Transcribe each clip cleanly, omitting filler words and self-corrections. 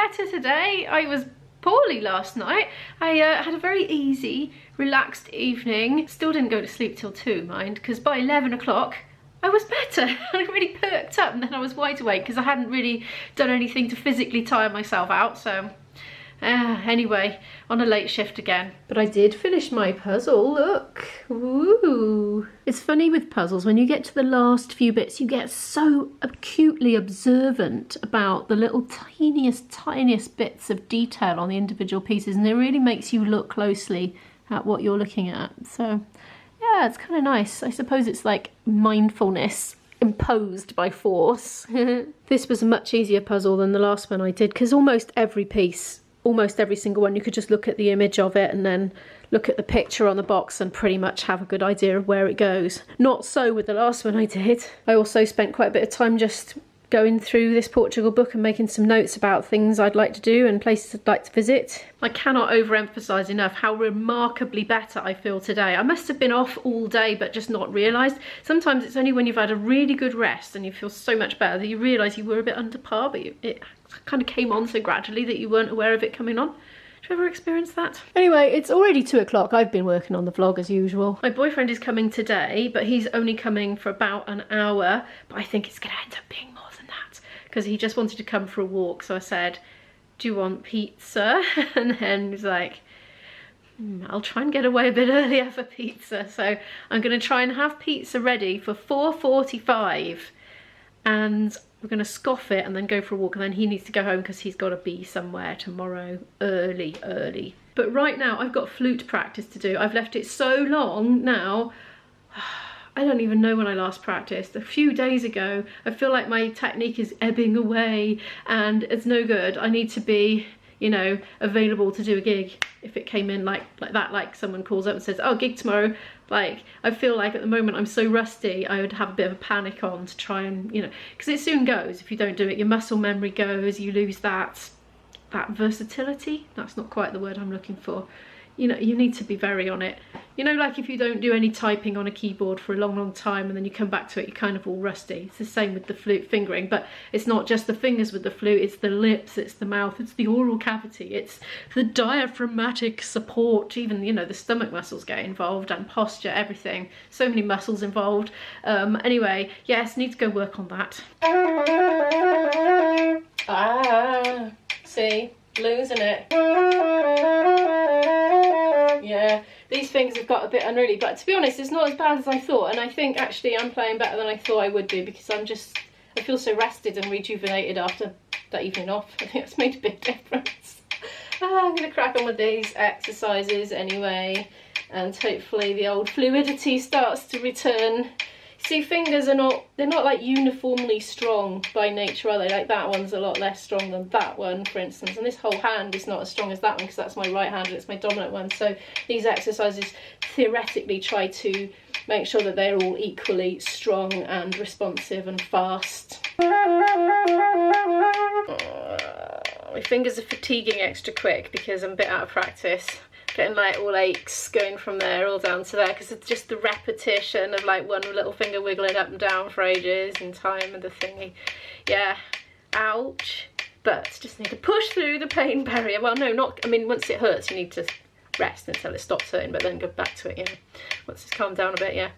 better today. I was poorly last night. I had a very easy, relaxed evening. Still didn't go to sleep till 2, mind, because by 11 o'clock I was better. I really perked up, and then I was wide awake because I hadn't really done anything to physically tire myself out. So anyway, on a late shift again. But I did finish my puzzle, look. Ooh. It's funny with puzzles, when you get to the last few bits, you get so acutely observant about the little tiniest bits of detail on the individual pieces, and it really makes you look closely at what you're looking at. So yeah, it's kind of nice. I suppose it's like mindfulness imposed by force. This was a much easier puzzle than the last one I did, because almost every piece, almost every single one, you could just look at the image of it and then look at the picture on the box and pretty much have a good idea of where it goes. Not so with the last one I did. I also spent quite a bit of time just going through this Portugal book and making some notes about things I'd like to do and places I'd like to visit. I cannot overemphasize enough how remarkably better I feel today. I must have been off all day but just not realised. Sometimes it's only when you've had a really good rest and you feel so much better that you realise you were a bit under par, but it kind of came on so gradually that you weren't aware of it coming on. Have you ever experienced that? Anyway, it's already 2 o'clock. I've been working on the vlog as usual. My boyfriend is coming today, but he's only coming for about an hour, but I think it's going to end up being more than that because he just wanted to come for a walk. So I said, do you want pizza? And then he's like, I'll try and get away a bit earlier for pizza. So I'm going to try and have pizza ready for 4:45, and we're going to scoff it and then go for a walk, and then he needs to go home because he's got to be somewhere tomorrow early. But right now I've got flute practice to do. I've left it so long now. I don't even know when I last practiced. A few days ago. I feel like my technique is ebbing away and it's no good. I need to be, you know, available to do a gig if it came in like that, like someone calls up and says, oh, gig tomorrow. Like, I feel like at the moment I'm so rusty, I would have a bit of a panic on to try and, you know, because it soon goes if you don't do it. Your muscle memory goes, you lose that versatility. That's not quite the word I'm looking for. You know, you need to be very on it. You know, like if you don't do any typing on a keyboard for a long time and then you come back to it, you're kind of all rusty. It's the same with the flute fingering, but it's not just the fingers with the flute, it's the lips, it's the mouth, it's the oral cavity, it's the diaphragmatic support, even, you know, the stomach muscles get involved and posture, everything. So many muscles involved. Anyway, yes, need to go work on that. See? Losing it. Yeah, these fingers have got a bit unruly, but to be honest, it's not as bad as I thought, and I think actually I'm playing better than I thought I would do because I feel so rested and rejuvenated after that evening off. I think that's made a big difference. I'm going to crack on with these exercises anyway, and hopefully the old fluidity starts to return. See, fingers are they're not like uniformly strong by nature, are they? Like that one's a lot less strong than that one, for instance, and this whole hand is not as strong as that one because that's my right hand and it's my dominant one. So these exercises theoretically try to make sure that they're all equally strong and responsive and fast. My fingers are fatiguing extra quick because I'm a bit out of practice. Getting like all aches going from there all down to there because it's just the repetition of like one little finger wiggling up and down for ages in time and the thingy. Yeah, ouch. But just need to push through the pain barrier. Well, no, not, I mean, once it hurts you need to rest until it stops hurting, but then go back to it, you know, once it's calmed down a bit, yeah.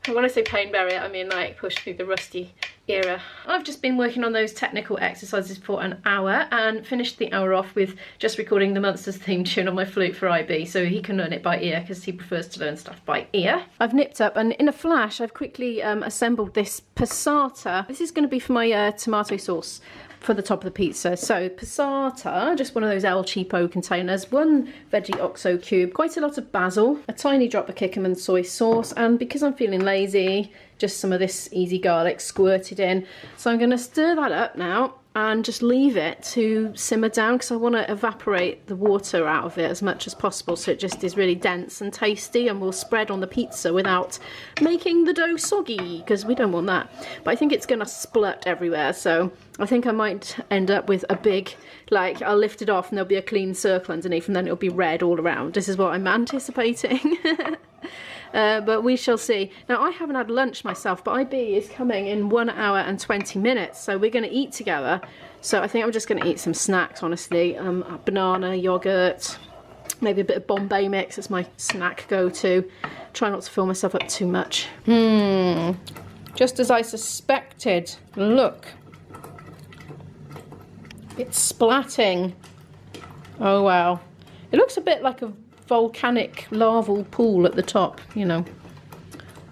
And when I say pain barrier, I mean like push through the rusty era. I've just been working on those technical exercises for an hour and finished the hour off with just recording the Monsters theme tune on my flute for IB so he can learn it by ear because he prefers to learn stuff by ear. I've nipped up and in a flash I've quickly assembled this passata. This is going to be for my tomato sauce for the top of the pizza. So passata, just one of those El Cheapo containers, 1 veggie oxo cube, quite a lot of basil, a tiny drop of Kikkoman soy sauce, and because I'm feeling lazy, just some of this easy garlic squirted in. So I'm going to stir that up now and just leave it to simmer down because I want to evaporate the water out of it as much as possible so it just is really dense and tasty and will spread on the pizza without making the dough soggy because we don't want that. But I think it's going to splut everywhere, so I think I might end up with a big, like, I'll lift it off and there'll be a clean circle underneath and then it'll be red all around. This is what I'm anticipating. but we shall see. Now, I haven't had lunch myself, but IB is coming in 1 hour and 20 minutes, so we're going to eat together. So I think I'm just going to eat some snacks, honestly. A banana, yogurt, maybe a bit of Bombay mix as my snack go-to. Try not to fill myself up too much. Just as I suspected. Look. It's splatting. Oh, wow. It looks a bit like a volcanic larval pool at the top, you know.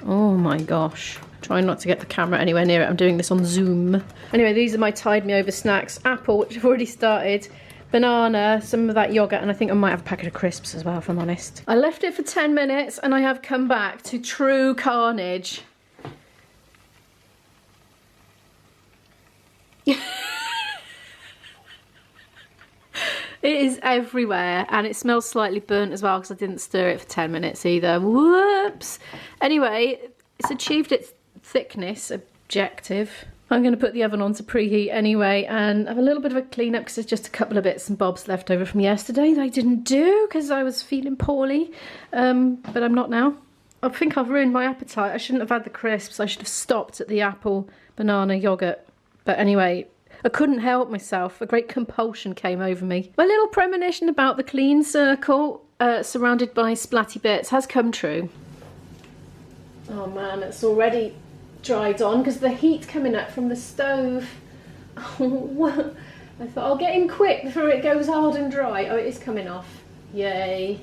Oh my gosh. Trying not to get the camera anywhere near it. I'm doing this on Zoom. Anyway, these are my Tide Me Over snacks. Apple, which I've already started. Banana, some of that yogurt, and I think I might have a packet of crisps as well, if I'm honest. I left it for 10 minutes and I have come back to true carnage. It is everywhere, and it smells slightly burnt as well because I didn't stir it for 10 minutes either. Whoops. Anyway, it's achieved its thickness objective. I'm going to put the oven on to preheat anyway and have a little bit of a clean up because there's just a couple of bits and bobs left over from yesterday that I didn't do because I was feeling poorly, but I'm not now. I think I've ruined my appetite. I shouldn't have had the crisps. I should have stopped at the apple, banana, yogurt. But anyway, I couldn't help myself. A great compulsion came over me. My little premonition about the clean circle surrounded by splatty bits has come true. Oh man, it's already dried on because the heat coming up from the stove. Oh, I thought I'll get in quick before it goes hard and dry. Oh, it is coming off. Yay.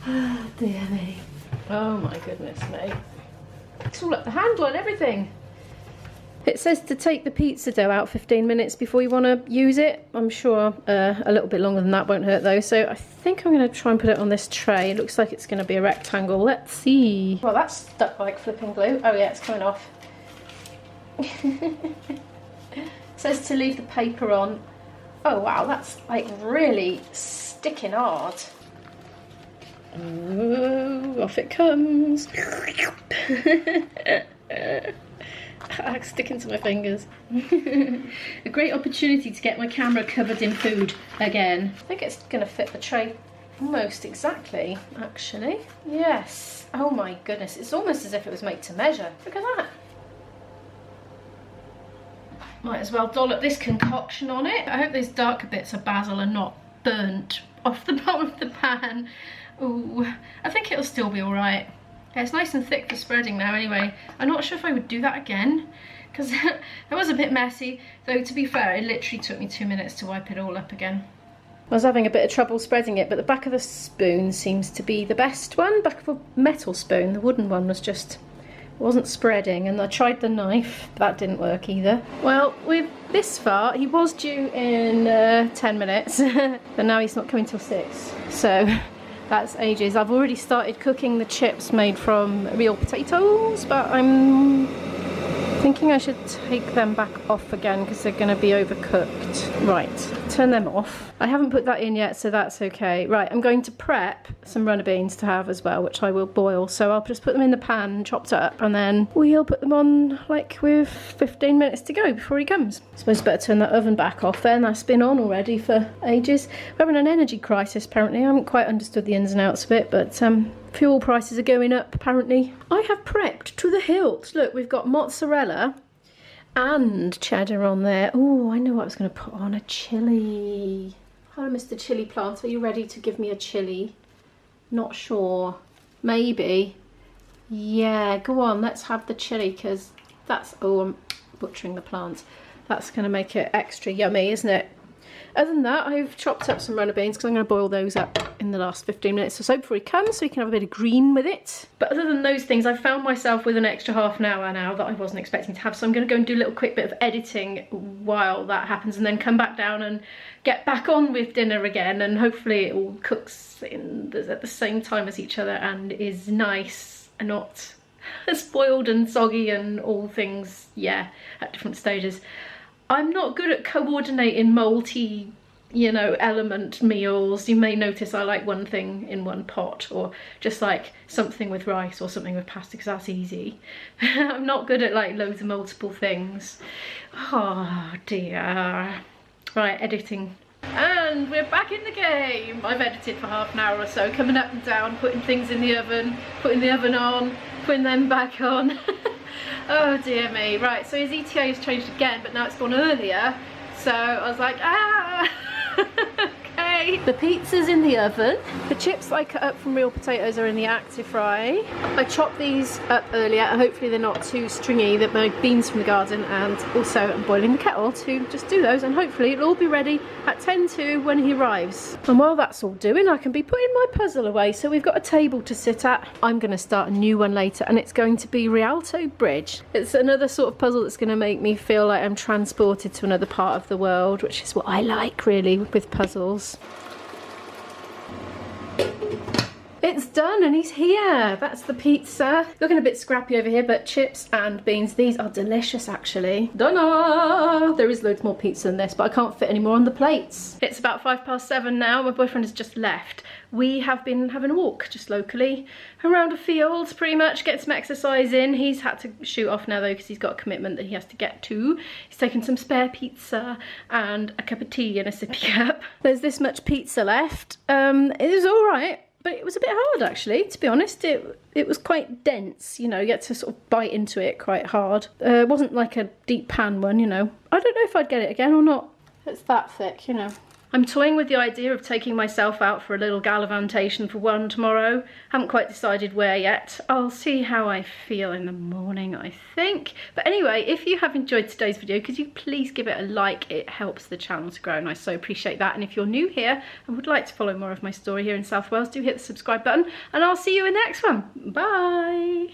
Oh dear me. Oh my goodness me. It's all up the handle and everything. It says to take the pizza dough out 15 minutes before you want to use it. I'm sure a little bit longer than that won't hurt though. So I think I'm going to try and put it on this tray. It looks like it's going to be a rectangle. Let's see. Well, that's stuck like flipping glue. Oh yeah, it's coming off. It says to leave the paper on. Oh wow, that's like really sticking hard. Ooh, off it comes. Sticking to my fingers. A great opportunity to get my camera covered in food again. I think it's going to fit the tray almost exactly, actually. Yes. Oh my goodness, it's almost as if it was made to measure. Look at that. Might as well dollop this concoction on it. I hope those darker bits of basil are not burnt off the bottom of the pan. Ooh, I think it'll still be alright. Yeah, it's nice and thick for spreading now anyway. I'm not sure if I would do that again because it was a bit messy, though to be fair, it literally took me 2 minutes to wipe it all up again. I was having a bit of trouble spreading it, but the back of the spoon seems to be the best one. Back of a metal spoon, the wooden one was just, wasn't spreading, and I tried the knife, that didn't work either. Well, with this far, he was due in 10 minutes, but now he's not coming till 6, so that's ages. I've already started cooking the chips made from real potatoes, but I'm thinking I should take them back off again because they're going to be overcooked. Right, turn them off. I haven't put that in yet, so that's okay. Right, I'm going to prep some runner beans to have as well, which I will boil. So I'll just put them in the pan, chopped up, and then we'll put them on like with 15 minutes to go before he comes. I suppose I better turn that oven back off then. That's been on already for ages. We're having an energy crisis apparently. I haven't quite understood the ins and outs of it, but fuel prices are going up apparently. I have prepped to the hilt. Look, we've got mozzarella and cheddar on there. Oh, I know what I was going to put on. A chilli. Hello, Mr. Chilli Plant. Are you ready to give me a chilli? Not sure. Maybe. Yeah, go on. Let's have the chilli because that's... Oh, I'm butchering the plant. That's going to make it extra yummy, isn't it? Other than that, I've chopped up some runner beans because I'm going to boil those up in the last 15 minutes or so before he comes, so he can have a bit of green with it. But other than those things, I've found myself with an extra half an hour now that I wasn't expecting to have, so I'm going to go and do a little quick bit of editing while that happens and then come back down and get back on with dinner again, and hopefully it all cooks at the same time as each other and is nice and not spoiled and soggy and all things, yeah, at different stages. I'm not good at coordinating multi you know, element meals. You may notice I like one thing in one pot, or just like something with rice or something with pasta, because that's easy. I'm not good at like loads of multiple things. Oh dear. Right, editing. And we're back in the game. I've edited for half an hour or so, coming up and down, putting things in the oven, putting the oven on, putting them back on. Oh dear me. Right, so his ETA has changed again, but now it's gone earlier. So I was like, ah! Okay. The pizza's in the oven. The chips I cut up from real potatoes are in the active fry. I chopped these up earlier. Hopefully they're not too stringy. They're my beans from the garden, and also I'm boiling the kettle to just do those, and hopefully it'll all be ready at 10 to when he arrives. And while that's all doing, I can be putting my puzzle away. So we've got a table to sit at. I'm going to start a new one later, and it's going to be Rialto Bridge. It's another sort of puzzle that's going to make me feel like I'm transported to another part of the world, which is what I like really with puzzles. It's done and he's here. That's the pizza. Looking a bit scrappy over here, but chips and beans. These are delicious actually. Done. There is loads more pizza than this, but I can't fit any more on the plates. It's about 7:05 now. My boyfriend has just left. We have been having a walk just locally around a field, pretty much, get some exercise in. He's had to shoot off now though, because he's got a commitment that he has to get to. He's taken some spare pizza and a cup of tea in a sippy cup. There's this much pizza left. It was all right. But it was a bit hard actually, to be honest. It was quite dense, you know, you had to sort of bite into it quite hard. It wasn't like a deep pan one, you know. I don't know if I'd get it again or not. It's that thick, you know. I'm toying with the idea of taking myself out for a little gallivantation for one tomorrow. Haven't quite decided where yet. I'll see how I feel in the morning, I think. But anyway, if you have enjoyed today's video, could you please give it a like? It helps the channel to grow and I so appreciate that. And if you're new here and would like to follow more of my story here in South Wales, do hit the subscribe button and I'll see you in the next one. Bye!